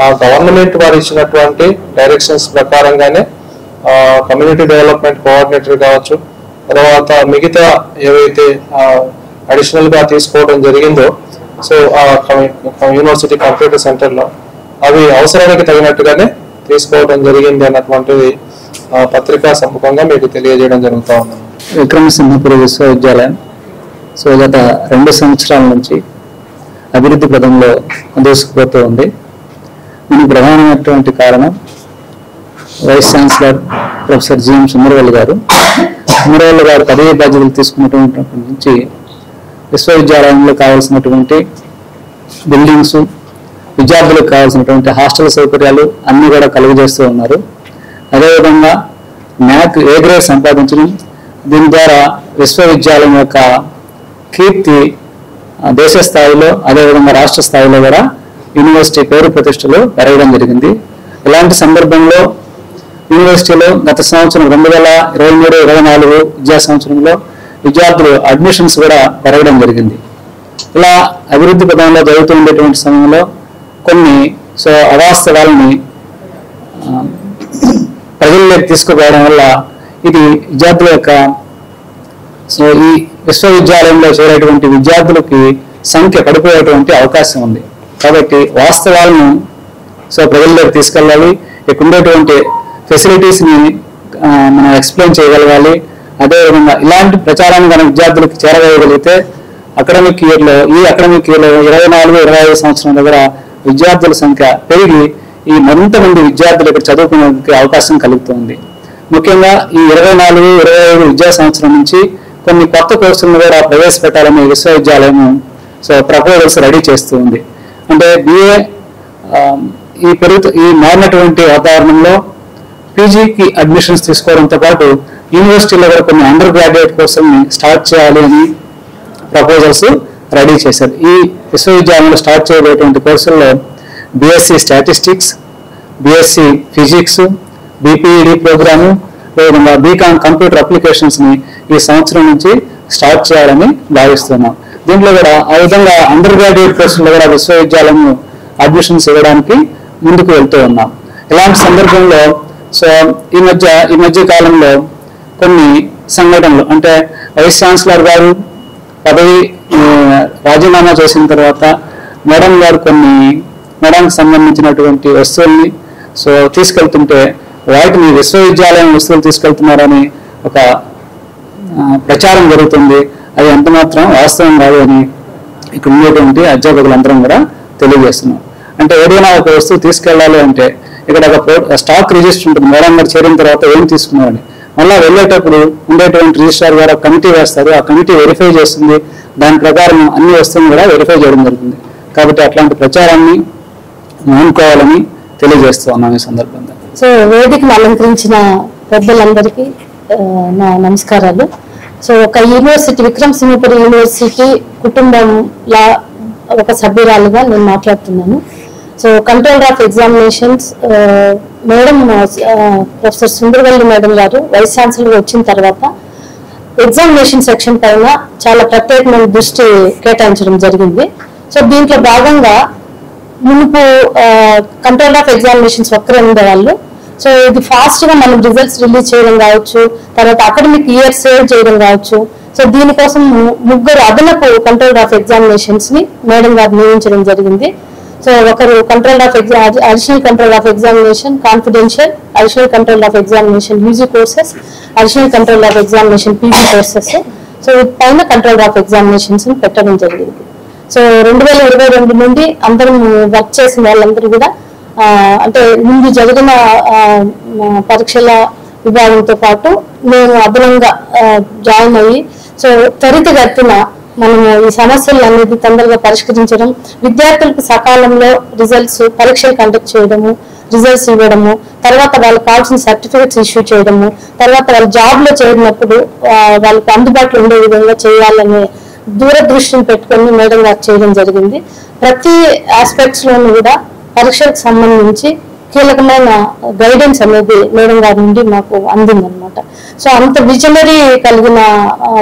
ఆ గవర్నమెంట్ వారు ఇచ్చినటువంటి డైరెక్షన్స్ ప్రకారంగానే కమ్యూనిటీ డెవలప్మెంట్ కోఆర్డినేటర్ కావచ్చు, తర్వాత మిగతా ఏవైతే అడిషనల్గా తీసుకోవడం జరిగిందో సో యూనివర్సిటీ కంప్యూటర్ సెంటర్లో అవి అవసరానికి తగినట్టుగానే తీసుకోవడం జరిగింది అన్నటువంటిది పత్రికా సముఖంగా మీకు తెలియజేయడం జరుగుతూ ఉంది. విక్రమసింహపురి విశ్వవిద్యాలయం సో గత 2 సంవత్సరాల నుంచి అభివృద్ధి పదంలో దూసుకుపోతూ ఉంది. దీనికి ప్రధానమైనటువంటి కారణం vice chancellor professor G M Sundaravalli గారు పదవీ బాధ్యతలు తీసుకున్నటువంటి నుంచి విశ్వవిద్యాలయంలో కావాల్సినటువంటి బిల్డింగ్స్, విద్యార్థులకు కావాల్సినటువంటి హాస్టల్ సౌకర్యాలు అన్నీ కూడా కలుగజేస్తూ ఉన్నారు. అదేవిధంగా న్యాక్ ఏ గ్రేడ్ సంపాదించడం, దీని ద్వారా విశ్వవిద్యాలయం యొక్క కీర్తి దేశ స్థాయిలో అదేవిధంగా రాష్ట్ర స్థాయిలో కూడా యూనివర్సిటీ పేరు ప్రతిష్టలు పెరగడం జరిగింది. ఇలాంటి సందర్భంలో యూనివర్సిటీలో గత సంవత్సరం 2023-24 విద్యా సంవత్సరంలో విద్యార్థులు అడ్మిషన్స్ కూడా పెరగడం జరిగింది. ఇలా అభివృద్ధి పదంలో జరుగుతూ ఉండేటువంటి సమయంలో కొన్ని అవాస్తవాలని ప్రజల్లోకి తీసుకుపోవడం వల్ల ఇది విద్యార్థుల యొక్క ఈ విశ్వవిద్యాలయంలో చేరేటువంటి విద్యార్థులకి సంఖ్య పడిపోయేటువంటి అవకాశం ఉంది. కాబట్టి వాస్తవాలను ప్రజల్లోకి తీసుకెళ్ళాలి, ఇక్కడ ఉండేటువంటి ఫెసిలిటీస్ని మనం ఎక్స్ప్లెయిన్ చేయగలగాలి. అదేవిధంగా ఇలాంటి ప్రచారాన్ని మన విద్యార్థులకు చేరవేయగలిగితే ఈ అకాడమిక్ ఇయర్లో 24-25 సంవత్సరం దగ్గర విద్యార్థుల సంఖ్య పెరిగి ఈ మరింత మంది విద్యార్థులు ఇక్కడ చదువుకునేందుకు అవకాశం కలుగుతుంది. ముఖ్యంగా ఈ 24-25 విద్యా సంవత్సరం నుంచి కొన్ని కొత్త కోర్సులను కూడా ప్రవేశపెట్టాలని విశ్వవిద్యాలయం ప్రపోజల్స్ రెడీ చేస్తూ ఉంది. అంటే BA ఈ మారినటువంటి వాతావరణంలో పీజీకి అడ్మిషన్స్ తీసుకోవడంతో పాటు యూనివర్సిటీలో కూడా కొన్ని అండర్ గ్రాడ్యుయేట్ కోర్సుల్ని స్టార్ట్ చేయాలి అని ప్రపోజల్స్ రెడీ చేశారు. ఈ విశ్వవిద్యాలయంలో స్టార్ట్ చేయబోయేటువంటి కోర్సుల్లో BSc statistics, BSc physics, BPED programme, అదేవిధంగా BCom కంప్యూటర్ అప్లికేషన్స్ని ఈ సంవత్సరం నుంచి స్టార్ట్ చేయాలని భావిస్తున్నాం. దీంట్లో కూడా ఆ విధంగా అండర్ గ్రాడ్యుయేట్ కోర్సుల్లో కూడా విశ్వవిద్యాలయం అడ్మిషన్స్ ఇవ్వడానికి ముందుకు వెళ్తూ ఉన్నాం. ఇలాంటి సందర్భంలో ఈ మధ్య కాలంలో కొన్ని సంఘటనలు అంటే వైస్ ఛాన్సలర్ గారు పదవి రాజీనామా చేసిన తర్వాత మేడం గారు మేడంకి సంబంధించినటువంటి వస్తువుల్ని తీసుకెళ్తుంటే వాటిని విశ్వవిద్యాలయం వస్తువులు తీసుకెళ్తున్నారని ఒక ప్రచారం జరుగుతుంది. అది ఎంతమాత్రం వాస్తవం కాదు అని ఇక్కడ ఉండేటువంటి అధ్యాపకులందరం కూడా తెలియజేస్తున్నాం. అంటే ఏదైనా ఒక వస్తువు తీసుకెళ్ళాలి అంటే ఇక్కడ ఒక స్టాక్ రిజిస్టర్ ఉంటుంది. మేడం గారు చేరిన తర్వాత ఏం తీసుకున్నారని మళ్ళీ వెళ్ళేటప్పుడు ఉండేటువంటి రిజిస్ట్రార్ గారు కమిటీ వేస్తారు. ఆ కమిటీ వెరిఫై చేస్తుంది. దాని ప్రకారం అన్ని వస్తువులు కూడా వెరిఫై చేయడం జరుగుతుంది. కాబట్టి అట్లాంటి ప్రచారాన్ని మానుకోవాలని తెలియజేస్తూ ఉన్నాం ఈ సందర్భంగా. సో వేదికను అలంకరించిన పెద్దలందరికీ నా నమస్కారాలు. సో ఒక యూనివర్సిటీ విక్రమసింహపురి యూనివర్సిటీ కుటుంబంలా ఒక సభ్యురాలుగా నేను మాట్లాడుతున్నాను. So controller of examinations madam professor Sundaravalli madam గారు వైస్ ఛాన్సలర్ వచ్చిన తర్వాత ఎగ్జామినేషన్ సెక్షన్ పైన చాలా ప్రత్యేకమైన దృష్టి కేటాయించడం జరిగింది. సో దీంట్లో భాగంగా మునుపు కంట్రోల్ ఆఫ్ ఎగ్జామినేషన్స్ ఒక్కరే ఉండేవాళ్ళు. సో ఇది ఫాస్ట్ గా మనం రిజల్ట్స్ రిలీజ్ చేయడం కావచ్చు, తర్వాత అకాడమిక్ ఇయర్ సేవ్ చేయడం కావచ్చు. సో దీనికోసం ముగ్గురు అదనపు కంట్రోల్ ఆఫ్ ఎగ్జామినేషన్స్ ని మేడం గారు నియమించడం జరిగింది. సో ఒకరు control of additional control of examination confidential, additional control of examination UG courses, additional control of examination PG courses. So పైన కంట్రోల్ ఆఫ్ ఎగ్జామినేషన్స్ ని పెట్టడం జరిగింది. సో 2022 నుండి అందరం వర్క్ చేసిన వాళ్ళందరూ కూడా అంటే ముందు జరిగిన పరీక్షల విభాగంతో పాటు నేను అదనంగా జాయిన్ అయ్యి సో త్వరితగతిన మనము ఈ సమస్యలు అనేది తొందరగా పరిష్కరించడం, విద్యార్థులకు సకాలంలో రిజల్ట్స్ పరీక్షలు కండక్ట్ చేయడము, రిజల్ట్స్ ఇవ్వడము, తర్వాత వాళ్ళకి కావాల్సిన సర్టిఫికెట్స్ ఇష్యూ చేయడము, తర్వాత వాళ్ళు జాబ్ లో చేరినప్పుడు వాళ్ళకి అందుబాటులో ఉండే విధంగా చేయాలనే దూరదృష్టిని పెట్టుకొని మేడం గారు చేయడం జరిగింది. ప్రతి ఆస్పెక్ట్స్ లోనూ కూడా పరీక్షలకు సంబంధించి కీలకమైన గైడెన్స్ అనేది మేడం గారి నుండి మాకు అందిందనమాట. సో అంత విజనరీ కలిగిన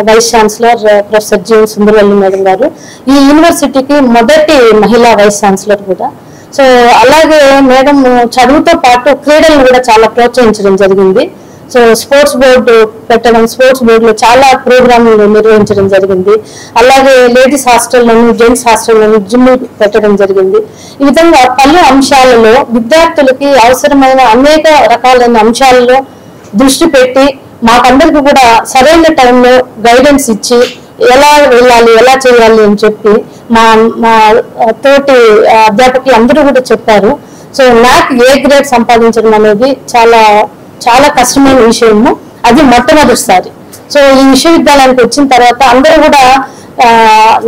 vice chancellor professor G Sundaravalli madam గారు ఈ యూనివర్సిటీకి మొదటి మహిళా వైస్ ఛాన్సలర్ కూడా. సో అలాగే మేడం చదువుతో పాటు క్రీడలను కూడా చాలా ప్రోత్సహించడం జరిగింది. సో స్పోర్ట్స్ బోర్డు పెట్టడం, స్పోర్ట్స్ బోర్డులో చాలా ప్రోగ్రాంలు నిర్వహించడం జరిగింది. అలాగే లేడీస్ హాస్టల్లోను జెంట్స్ హాస్టల్లోను జిమ్ పెట్టడం జరిగింది. ఈ విధంగా పలు అంశాలలో విద్యార్థులకి అవసరమైన అనేక రకాలైన అంశాలలో దృష్టి పెట్టి మాకందరికి కూడా సరైన టైంలో గైడెన్స్ ఇచ్చి ఎలా వెళ్ళాలి, ఎలా చేయాలి అని చెప్పి మా తోటి అధ్యాపకులు అందరూ కూడా చెప్పారు. సో నాకు ఏ గ్రేడ్ సంపాదించడం అనేది చాలా చాలా కష్టమైన విషయము. అది మొట్టమొదటిసారి. సో ఈ విశ్వవిద్యాలయానికి వచ్చిన తర్వాత అందరూ కూడా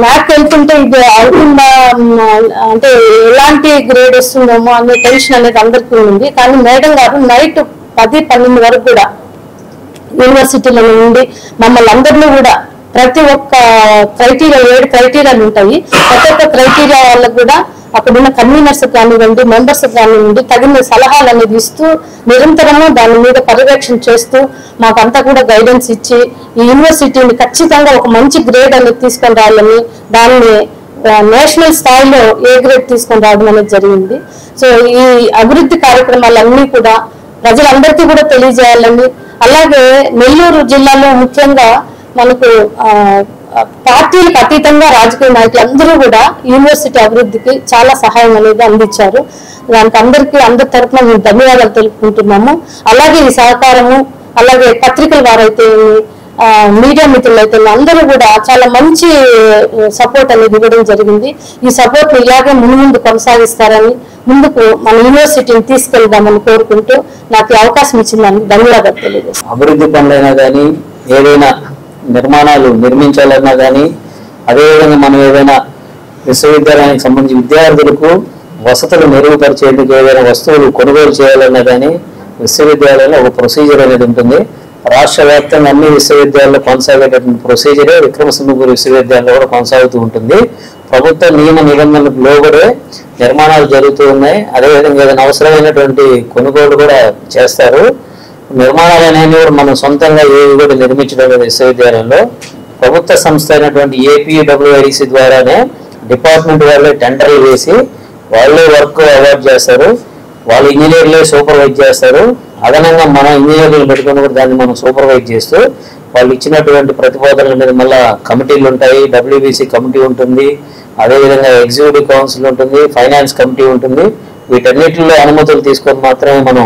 నాకు వెళ్తుంటే ఇది అవుతుందా అంటే ఎలాంటి గ్రేడ్ వస్తుందేమో అనే టెన్షన్ అనేది అందరికీ ఉంది. కానీ మేడం గారు నైట్ 10-12 వరకు కూడా యూనివర్సిటీలో నుండి మమ్మల్ని అందరినీ కూడా ప్రతి ఒక్క క్రైటీరియా 7 క్రైటీరియాలు ఉంటాయి. ప్రతి ఒక్క క్రైటీరియా వాళ్ళకు కూడా అక్కడున్న కన్వీనర్స్ కానివ్వండి, మెంబర్స్ కానివ్వండి తగిన సలహాలు అనేది ఇస్తూ నిరంతరము దాని మీద పర్యవేక్షణ చేస్తూ మాకంతా కూడా గైడెన్స్ ఇచ్చి ఈ యూనివర్సిటీని ఖచ్చితంగా ఒక మంచి గ్రేడ్ అనేది తీసుకొని రావాలని, దాన్ని నేషనల్ స్థాయిలో ఏ గ్రేడ్ తీసుకొని రావడం అనేది జరిగింది. సో ఈ అభివృద్ధి కార్యక్రమాలన్నీ కూడా ప్రజలందరికీ కూడా తెలియజేయాలని, అలాగే నెల్లూరు జిల్లాలో ముఖ్యంగా మనకు పార్టీలకు అతీతంగా రాజకీయ నాయకులు అందరూ కూడా యూనివర్సిటీ అభివృద్ధికి చాలా సహాయం అనేది అందించారు. దానికి అందరి తరఫున మేము ధన్యవాదాలు తెలుపుకుంటున్నాము. అలాగే ఈ సహకారము, అలాగే పత్రికల వారైతే మీడియా మిత్రులు అయితే అందరూ కూడా చాలా మంచి సపోర్ట్ అనేది ఇవ్వడం జరిగింది. ఈ సపోర్ట్ ఇలాగే ముందు కొనసాగిస్తారని, ముందుకు మన యూనివర్సిటీని తీసుకెళ్దామని కోరుకుంటూ నాకు అవకాశం ఇచ్చిందని ధన్యవాదాలు తెలియజేస్తాను. అభివృద్ధి పనులైనా కానీ ఏదైనా నిర్మాణాలు నిర్మించాలన్నా కానీ, అదేవిధంగా మనం ఏదైనా విశ్వవిద్యాలయానికి సంబంధించి విద్యార్థులకు వసతులు మెరుగుపరిచేందుకు ఏదైనా వస్తువులు కొనుగోలు చేయాలన్నా కానీ విశ్వవిద్యాలయంలో ఒక ప్రొసీజర్ అనేది ఉంటుంది. రాష్ట్ర వ్యాప్తంగా అన్ని విశ్వవిద్యాలయాల్లో కొనసాగేటటువంటి ప్రొసీజరే విక్రమసింహపురి విశ్వవిద్యాలయంలో కూడా కొనసాగుతూ ఉంటుంది. ప్రభుత్వ నియమ నిబంధనలకు లోబడే నిర్మాణాలు జరుగుతూ ఉన్నాయి. అదేవిధంగా ఏదైనా అవసరమైనటువంటి కొనుగోలు కూడా చేస్తారు. నిర్మాణాలు అనేవి కూడా మనం సొంతంగా ఏవి కూడా నిర్మించడం లేదు. విశ్వవిద్యాలయంలో ప్రభుత్వ సంస్థ అయినటువంటి ఏపీడబ్ల్యూఐడిసి ద్వారానే డిపార్ట్మెంట్ వాళ్ళే టెండర్లు వేసి వాళ్ళే వర్క్ అవార్డ్ చేస్తారు. వాళ్ళు ఇంజనీర్లే సూపర్వైజ్ చేస్తారు. అదనంగా మన ఇంజనీర్లు పెట్టుకుని కూడా దాన్ని మనం సూపర్వైజ్ చేస్తూ వాళ్ళు ఇచ్చినటువంటి ప్రతిపాదనల మీద మళ్ళా కమిటీలు ఉంటాయి. డబ్ల్యూబీసీ కమిటీ ఉంటుంది, అదేవిధంగా ఎగ్జిక్యూటివ్ కౌన్సిల్ ఉంటుంది, ఫైనాన్స్ కమిటీ ఉంటుంది. వీటన్నిటిలో అనుమతులు తీసుకొని మాత్రమే మనం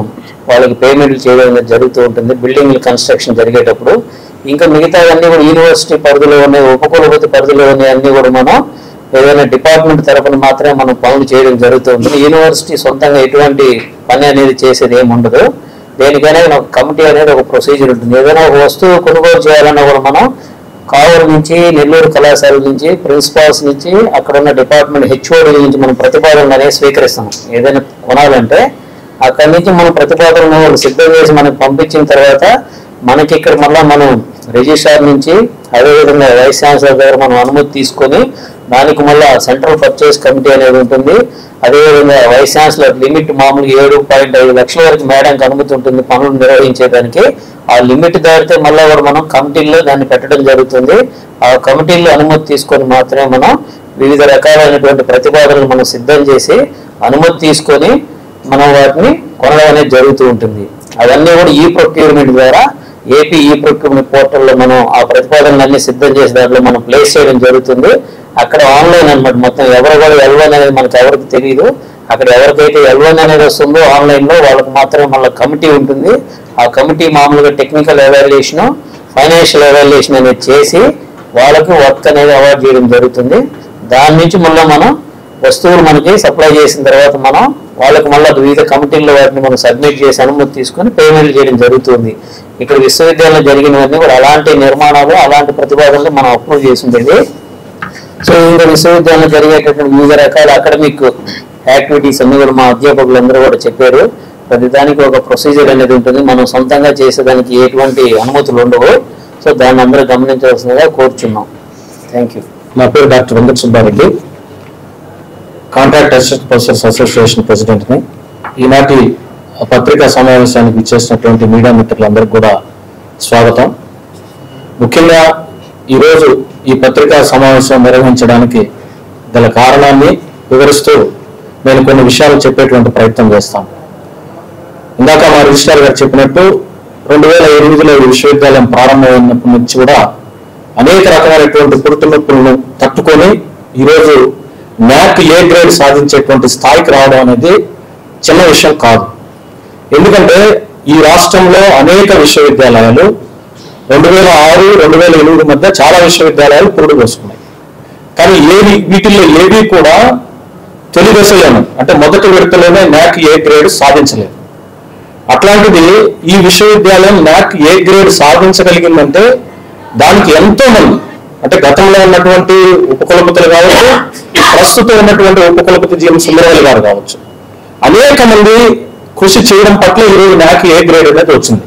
వాళ్ళకి పేమెంట్లు చేయడం జరుగుతూ ఉంటుంది బిల్డింగ్ కన్స్ట్రక్షన్ జరిగేటప్పుడు. ఇంకా మిగతావన్నీ కూడా యూనివర్సిటీ పరిధిలో ఉన్నాయి, ఉపకులపతి పరిధిలో ఉన్నాయి అన్నీ కూడా మనం ఏదైనా డిపార్ట్మెంట్ తరఫున మాత్రమే మనం పనులు చేయడం జరుగుతుంది. యూనివర్సిటీ సొంతంగా ఎటువంటి పని అనేది చేసేది ఏమి ఉండదు. దేనికైనా ఒక కమిటీ అనేది ఒక ప్రొసీజర్ ఉంటుంది. ఏదైనా ఒక వస్తువు కొనుగోలు చేయాలన్నా కూడా మనం కావూరు నుంచి, నెల్లూరు కళాశాల నుంచి, ప్రిన్సిపాల్స్ నుంచి, అక్కడ ఉన్న డిపార్ట్మెంట్ హెచ్ఓడి నుంచి మనం ప్రతిపాదనలు అనేది స్వీకరిస్తాం. ఏదైనా కొనాలంటే అక్కడి నుంచి మనం ప్రతిపాదనలు వాళ్ళు సిద్ధం చేసి మనకు పంపించిన తర్వాత మనకి ఇక్కడ మళ్ళీ మనం రిజిస్ట్రార్ నుంచి, అదేవిధంగా వైస్ ఛాన్సలర్ దగ్గర మనం అనుమతి తీసుకొని దానికి మళ్ళీ సెంట్రల్ పర్చేస్ కమిటీ అనేది ఉంటుంది. అదేవిధంగా వైస్ ఛాన్సలర్ లిమిట్ మామూలుగా 7.5 లక్షల వరకు మేడానికి అనుమతి ఉంటుంది పనులు నిర్వహించేదానికి. ఆ లిమిట్ దాటితే మళ్ళీ కూడా మనం కమిటీల్లో దాన్ని పెట్టడం జరుగుతుంది. ఆ కమిటీల్లో అనుమతి తీసుకొని మాత్రమే మనం వివిధ రకాలైనటువంటి ప్రతిపాదనలు మనం సిద్ధం చేసి అనుమతి తీసుకొని మనం వాటిని కొనడం అనేది జరుగుతూ ఉంటుంది. అవన్నీ కూడా ఈ ప్రొక్యూర్మెంట్ ద్వారా ఏపీ ఈ ప్రొక్యూర్మెంట్ పోర్టల్లో మనం ఆ ప్రతిపాదనలన్నీ సిద్ధం చేసి దాంట్లో మనం ప్లేస్ చేయడం జరుగుతుంది. అక్కడ ఆన్లైన్ అనమాట, మొత్తం ఎవరు కూడా L1 అనేది మనకు ఎవరికి తెలియదు. అక్కడ ఎవరికైతే L1 అనేది వస్తుందో ఆన్లైన్లో వాళ్ళకి మాత్రమే మళ్ళీ కమిటీ ఉంటుంది. ఆ కమిటీ మామూలుగా టెక్నికల్ ఎవాల్యుయేషన్, ఫైనాన్షియల్ ఎవాల్యుయేషన్ అనేది చేసి వాళ్ళకి వర్క్ అనేది అవార్డ్ చేయడం జరుగుతుంది. దాని నుంచి మళ్ళీ మనం వస్తువులు మనకి సప్లై చేసిన తర్వాత మనం వాళ్ళకి మళ్ళీ వివిధ కమిటీల్లో వాటిని మనం సబ్మిట్ చేసి అనుమతి తీసుకొని పేమెంట్ చేయడం జరుగుతుంది. ఇక్కడ విశ్వవిద్యాలయంలో జరిగినవన్నీ కూడా అలాంటి నిర్మాణాలు, అలాంటి ప్రతిపాదనలు మనం అప్రూవ్ చేసి ఉండేది. సో ఇంకా విశ్వవిద్యాలయంలో జరిగేటటువంటి వివిధ రకాల అకాడమిక్ యాక్టివిటీస్ అన్ని కూడా మా అధ్యాపకులందరూ కూడా చెప్పారు. ప్రతిదానికి ఒక ప్రొసీజర్ అనేది ఉంటుంది. మనం సొంతంగా చేసేదానికి ఎటువంటి అనుమతులు ఉండవు. సో దాన్ని అందరూ గమనించవలసిందిగా కోరుచున్నాం. Thank you. నా పేరు doctor Venkata Subbareddy, contract assistant professors association ప్రెసిడెంట్ని. ఈనాటి పత్రికా సమావేశానికి ఇచ్చేసినటువంటి మీడియా మిత్రులందరికీ కూడా స్వాగతం. ముఖ్యంగా ఈరోజు ఈ పత్రికా సమావేశం నిర్వహించడానికి గల కారణాన్ని వివరిస్తూ నేను కొన్ని విషయాలు చెప్పేటువంటి ప్రయత్నం చేస్తాను. ఇందాక మా రిజిస్ట్రార్ గారు చెప్పినట్టు 2008లో ఈ విశ్వవిద్యాలయం ప్రారంభమైనప్పటి నుంచి కూడా అనేక రకమైనటువంటి పురుటునొప్పులను తట్టుకొని ఈరోజు NAC A గ్రేడ్ సాధించేటువంటి స్థాయికి రావడం అనేది చిన్న విషయం కాదు. ఎందుకంటే ఈ రాష్ట్రంలో అనేక విశ్వవిద్యాలయాలు 2006, 2008 మధ్య చాలా విశ్వవిద్యాలయాలు పురుడు పోసుకున్నాయి. కానీ వీటిల్లో ఏవి కూడా తొలి దశలోనే అంటే మొదటి విడతలోనే NAC A గ్రేడ్ సాధించలేదు. అట్లాంటిది ఈ విశ్వవిద్యాలయం NAC A గ్రేడ్ సాధించగలిగిందంటే దానికి ఎంతో మంది అంటే గతంలో ఉన్నటువంటి ఉపకులపతులు కావచ్చు, ప్రస్తుతం ఉన్నటువంటి ఉపకులపతి GM సుందరవల్లి గారు కావచ్చు, అనేక మంది కృషి చేయడం పట్ల ఈరోజు NAC A గ్రేడ్ అనేది వచ్చింది.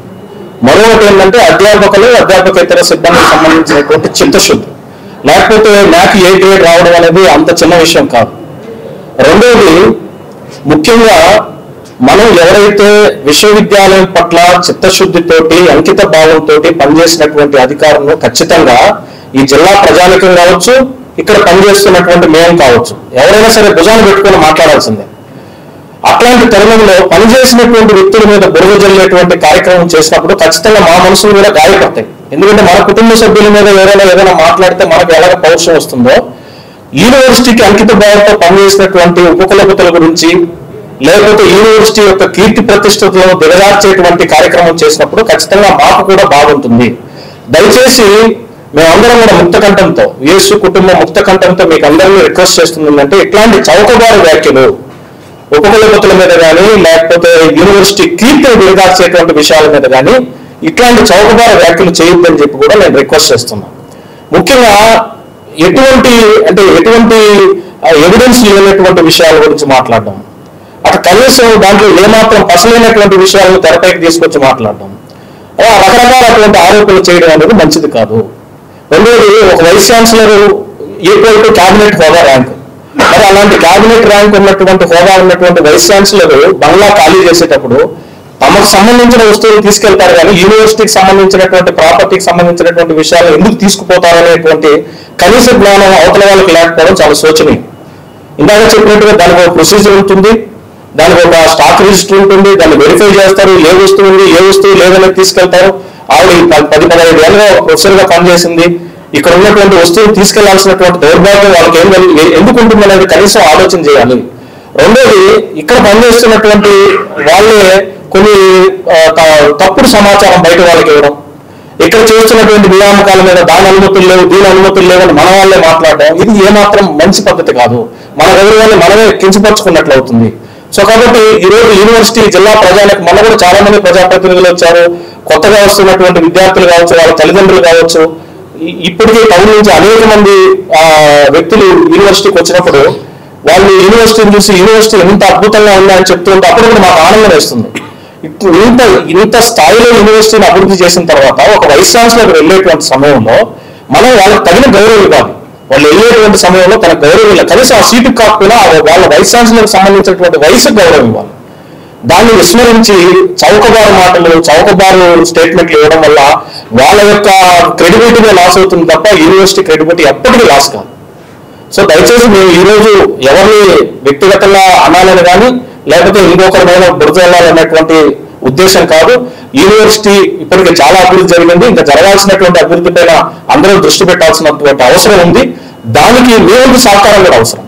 మరొకటి ఏంటంటే అధ్యాపకులు, అధ్యాపకేతర సిబ్బందికి సంబంధించినటువంటి చిత్తశుద్ధి, లేకపోతే NAC A గ్రేడ్ రావడం అనేది అంత చిన్న విషయం కాదు. రెండవది, ముఖ్యంగా మనం ఎవరైతే విశ్వవిద్యాలయం పట్ల చిత్తశుద్ధితోటి, అంకిత భావంతో పనిచేసినటువంటి అధికారులు ఖచ్చితంగా ఈ జిల్లా ప్రజానికం కావచ్చు, ఇక్కడ పనిచేస్తున్నటువంటి మేము కావచ్చు, ఎవరైనా సరే భుజాన్ని పెట్టుకొని మాట్లాడాల్సిందే. అట్లాంటి తరుణంలో పనిచేసినటువంటి వ్యక్తుల మీద బురద జల్లేటువంటి కార్యక్రమం చేసినప్పుడు ఖచ్చితంగా మా మనసులు కూడా గాయపడతాయి. ఎందుకంటే మన కుటుంబ సభ్యుల మీద ఏదైనా మాట్లాడితే మనకు ఎలాగ పౌరుషం వస్తుందో, యూనివర్సిటీకి అంకిత భావంతో పనిచేసినటువంటి ఉపకులపతుల గురించి, లేకపోతే యూనివర్సిటీ యొక్క కీర్తి ప్రతిష్టతలను దిగజార్చేటువంటి కార్యక్రమం చేసినప్పుడు ఖచ్చితంగా మాకు కూడా బాగుంటుంది. దయచేసి మేమందరం కూడా ముక్త కంఠంతో, యేసు కుటుంబం ముక్త కంఠంతో మీకు అందరినీ రిక్వెస్ట్ చేస్తుందంటే ఇట్లాంటి చౌకబారు వ్యాఖ్యలు ఉపకులపతుల మీద కానీ, లేకపోతే యూనివర్సిటీ కీర్తిని దిగజార్చేటువంటి విషయాల మీద కానీ ఇట్లాంటి చౌకబారు వ్యాఖ్యలు చేయొద్దని చెప్పి కూడా నేను రిక్వెస్ట్ చేస్తున్నాను. ముఖ్యంగా ఎటువంటి ఎవిడెన్స్ లేనటువంటి విషయాల గురించి మాట్లాడడం, అటు కనీసం దాంట్లో ఏమాత్రం పసలైనటువంటి విషయాలను తెరపైకి తీసుకొచ్చి మాట్లాడడం, రకరకాలటువంటి ఆరోపణలు చేయడం అనేది మంచిది కాదు. రెండోది, ఒక vice chancellor equal to cabinet హోదా ర్యాంక్. మరి అలాంటి క్యాబినెట్ ర్యాంక్ ఉన్నటువంటి హోదా ఉన్నటువంటి వైస్ ఛాన్సలర్ బంగ్లా ఖాళీ చేసేటప్పుడు తమకు సంబంధించిన వస్తువులు తీసుకెళ్తారు, కానీ యూనివర్సిటీకి సంబంధించినటువంటి ప్రాపర్టీకి సంబంధించినటువంటి విషయాలు ఎందుకు తీసుకుపోతారు అనేటువంటి కనీస జ్ఞానం అవతల వాళ్ళకి లేకపోవడం చాలా శోచనీయం. ఇందాక చెప్పినట్టుగా దానికి ఒక ప్రొసీజర్ ఉంటుంది, దానికి ఒక స్టాక్ రిజిస్టర్ ఉంటుంది, దాన్ని వెరిఫై చేస్తారు, ఏ వస్తువు ఉంది ఏ వస్తువు లేదనేది తీసుకెళ్తారు. ఆవిడ 10-15 ఏళ్ళుగా ప్రొఫెసర్గా పనిచేసింది, ఇక్కడ ఉన్నటువంటి వస్తువులు తీసుకెళ్లాల్సినటువంటి దౌర్భాగ్యం వాళ్ళకి ఎందుకు ఉంటుంది అనేది కనీసం ఆలోచన చేయాలి. రెండోది, ఇక్కడ పనిచేస్తున్నటువంటి వాళ్ళే కొన్ని తప్పుడు సమాచారం బయట వాళ్ళకి ఇవ్వడం, ఇక్కడ చేస్తున్నటువంటి నియామకాల మీద దాని అనుమతులు లేవు, దీని అనుమతులు లేవని మన వాళ్ళే మాట్లాడడం, ఇది ఏమాత్రం మంచి పద్ధతి కాదు. మన గౌరవాన్ని మనమే కించపరుచుకున్నట్లు అవుతుంది. సో కాబట్టి ఈ రోజు యూనివర్సిటీ జిల్లా ప్రజలకు మన కూడా చాలా మంది ప్రజాప్రతినిధులు వచ్చారు, కొత్తగా వస్తున్నటువంటి విద్యార్థులు కావచ్చు, వాళ్ళ తల్లిదండ్రులు కావచ్చు, ఇప్పటికే టౌన్ నుంచి అనేక మంది వ్యక్తులు యూనివర్సిటీకి వచ్చినప్పుడు వాళ్ళు యూనివర్సిటీని చూసి యూనివర్సిటీ ఎంత అద్భుతంగా ఉందా అని చెప్తుంటే అప్పుడు కూడా మాకు ఆనందం వేస్తుంది. ఇంత స్థాయిలో యూనివర్సిటీని అభివృద్ధి చేసిన తర్వాత ఒక వైస్ ఛాన్సలర్ వెళ్ళేటువంటి సమయంలో మనం వాళ్ళకి తగిన గౌరవం ఇవ్వాలి. వాళ్ళు వెళ్ళేటువంటి సమయంలో తన గౌరవం ఇవ్వాలి, కనీసం ఆ సీటు కాకపోయినా వాళ్ళ వైస్ ఛాన్సలర్కి సంబంధించినటువంటి వయసుకు గౌరవం ఇవ్వాలి. దాన్ని విస్మరించి చౌకబారు మాటలు, చౌకబారు స్టేట్మెంట్లు ఇవ్వడం వల్ల వాళ్ళ యొక్క క్రెడిబిలిటీగా లాస్ అవుతుంది తప్ప యూనివర్సిటీ క్రెడిబిలిటీ ఎప్పటికీ లాస్ కాదు. సో దయచేసి మేము ఈరోజు ఎవరిని వ్యక్తిగతంగా అనాలని కానీ లేకపోతే ఇంకొకరిమైన బురద వెళ్ళాలనేటువంటి ఉద్దేశం కాదు. యూనివర్సిటీ ఇప్పటికే చాలా అభివృద్ధి జరిగింది, ఇంకా జరగాల్సినటువంటి అభివృద్ధి పైన అందరూ దృష్టి పెట్టాల్సినటువంటి అవసరం ఉంది. దానికి మీ వంతు సహకారం కూడా అవసరం.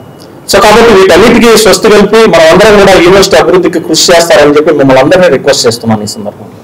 సో కాబట్టి వీటన్నిటికీ స్వస్తి కలిపి మనం అందరం కూడా యూనివర్సిటీ అభివృద్ధికి కృషి చేస్తారని చెప్పి మిమ్మల్ని అందరినీ రిక్వెస్ట్ చేస్తున్నాను ఈ సందర్భంగా.